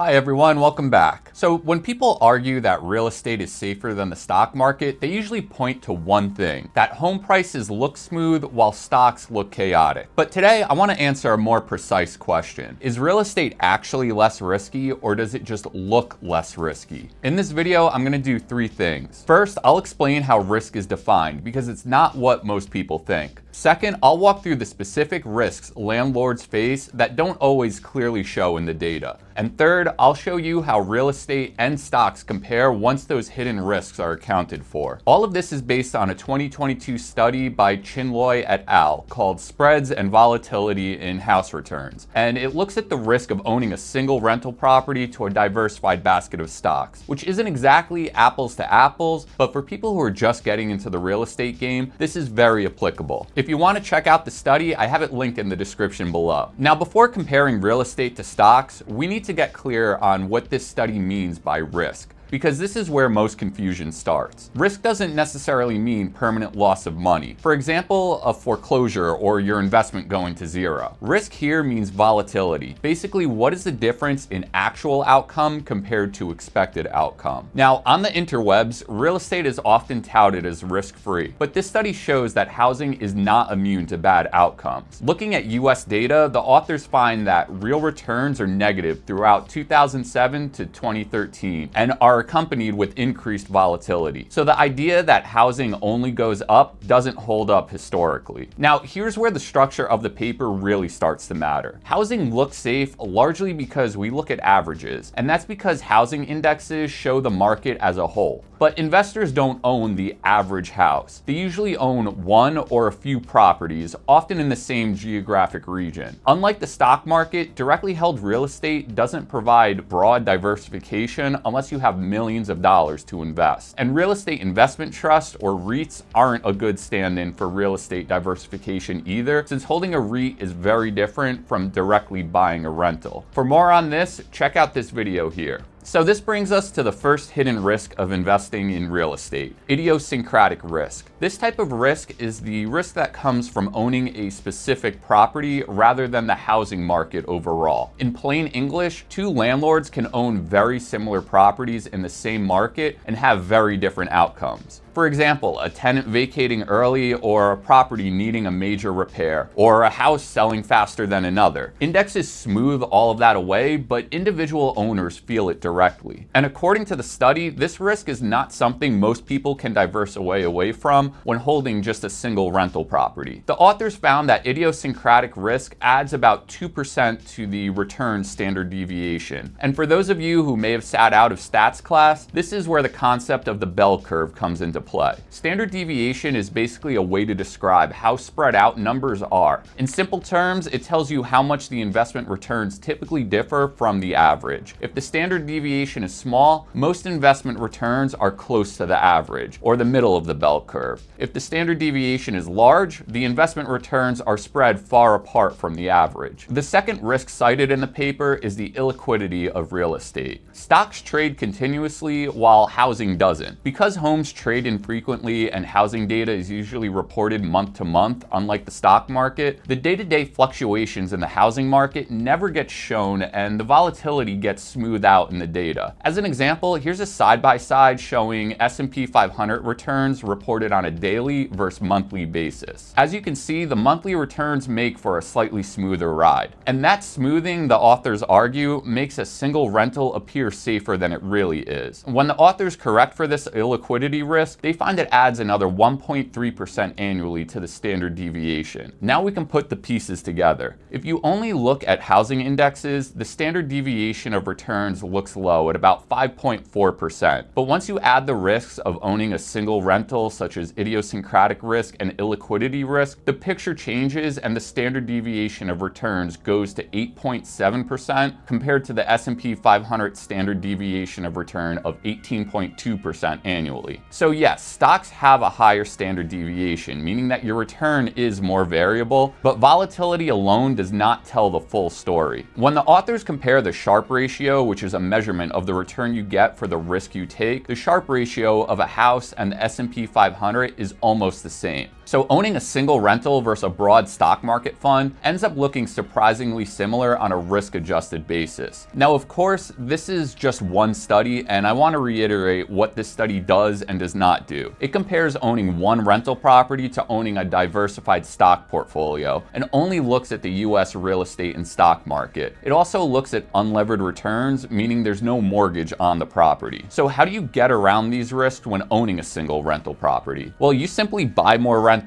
Hi everyone, welcome back. So when people argue that real estate is safer than the stock market, they usually point to one thing, that home prices look smooth while stocks look chaotic. But today I want to answer a more precise question. Is real estate actually less risky, or does it just look less risky? In this video, I'm going to do three things. First, I'll explain how risk is defined because it's not what most people think. Second, I'll walk through the specific risks landlords face that don't always clearly show in the data. And third, I'll show you how real estate and stocks compare once those hidden risks are accounted for. All of this is based on a 2022 study by Chinloy et al. Called Spreads and Volatility in House Returns. And it looks at the risk of owning a single rental property to a diversified basket of stocks, which isn't exactly apples to apples, but for people who are just getting into the real estate game, this is very applicable. If you want to check out the study, I have it linked in the description below. Now, before comparing real estate to stocks, we need to get clear on what this study means by risk, because this is where most confusion starts. Risk doesn't necessarily mean permanent loss of money. For example, a foreclosure or your investment going to zero. Risk here means volatility. Basically, what is the difference in actual outcome compared to expected outcome? Now, on the interwebs, real estate is often touted as risk-free, but this study shows that housing is not immune to bad outcomes. Looking at US data, the authors find that real returns are negative throughout 2007 to 2013 and are accompanied with increased volatility. So the idea that housing only goes up doesn't hold up historically. Now, here's where the structure of the paper really starts to matter. Housing looks safe largely because we look at averages, and that's because housing indexes show the market as a whole. But investors don't own the average house. They usually own one or a few properties, often in the same geographic region. Unlike the stock market, directly held real estate doesn't provide broad diversification unless you have millions of dollars to invest. And real estate investment trusts, or REITs, aren't a good stand-in for real estate diversification either, since holding a REIT is very different from directly buying a rental. For more on this, check out this video here. So this brings us to the first hidden risk of investing in real estate, idiosyncratic risk. This type of risk is the risk that comes from owning a specific property rather than the housing market overall. In plain English, two landlords can own very similar properties in the same market and have very different outcomes. For example, a tenant vacating early, or a property needing a major repair, or a house selling faster than another. Indexes smooth all of that away, but individual owners feel it directly. And according to the study, this risk is not something most people can diversify away from when holding just a single rental property. The authors found that idiosyncratic risk adds about 2% to the return standard deviation. And for those of you who may have sat out of stats class, this is where the concept of the bell curve comes into play. Standard deviation is basically a way to describe how spread out numbers are. In simple terms, it tells you how much the investment returns typically differ from the average. If the standard deviation is small, most investment returns are close to the average, or the middle of the bell curve. If the standard deviation is large, the investment returns are spread far apart from the average. The second risk cited in the paper is the illiquidity of real estate. Stocks trade continuously while housing doesn't. Because homes trade infrequently and housing data is usually reported month to month, unlike the stock market, the day-to-day fluctuations in the housing market never get shown and the volatility gets smoothed out in the data. As an example, here's a side-by-side showing S&P 500 returns reported on a daily versus monthly basis. As you can see, the monthly returns make for a slightly smoother ride. And that smoothing, the authors argue, makes a single rental appear safer than it really is. When the authors correct for this illiquidity risk, they find it adds another 1.3% annually to the standard deviation. Now we can put the pieces together. If you only look at housing indexes, the standard deviation of returns looks low at about 5.4%. But once you add the risks of owning a single rental, such as idiosyncratic risk and illiquidity risk, the picture changes and the standard deviation of returns goes to 8.7% compared to the S&P 500 standard deviation of return of 18.2% annually. So yes, stocks have a higher standard deviation, meaning that your return is more variable, but volatility alone does not tell the full story. When the authors compare the Sharpe ratio, which is a measure measurement of the return you get for the risk you take, the Sharpe ratio of a house and the S&P 500 is almost the same. So owning a single rental versus a broad stock market fund ends up looking surprisingly similar on a risk-adjusted basis. Now, of course, this is just one study, and I want to reiterate what this study does and does not do. It compares owning one rental property to owning a diversified stock portfolio, and only looks at the US real estate and stock market. It also looks at unlevered returns, meaning there's no mortgage on the property. So how do you get around these risks when owning a single rental property? Well, you simply buy more rentals.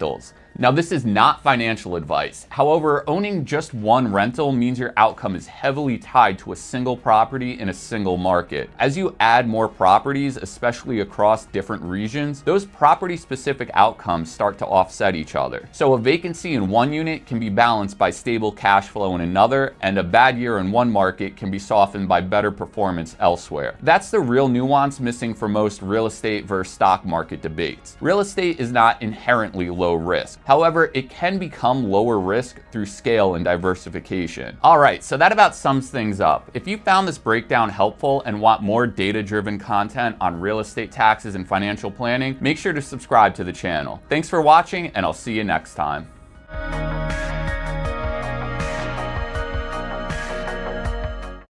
Now, this is not financial advice. However, owning just one rental means your outcome is heavily tied to a single property in a single market. As you add more properties, especially across different regions, those property-specific outcomes start to offset each other. So a vacancy in one unit can be balanced by stable cash flow in another, and a bad year in one market can be softened by better performance elsewhere. That's the real nuance missing for most real estate versus stock market debates. Real estate is not inherently low risk. However, it can become lower risk through scale and diversification. All right, so that about sums things up. If you found this breakdown helpful and want more data-driven content on real estate taxes and financial planning, make sure to subscribe to the channel. Thanks for watching, and I'll see you next time.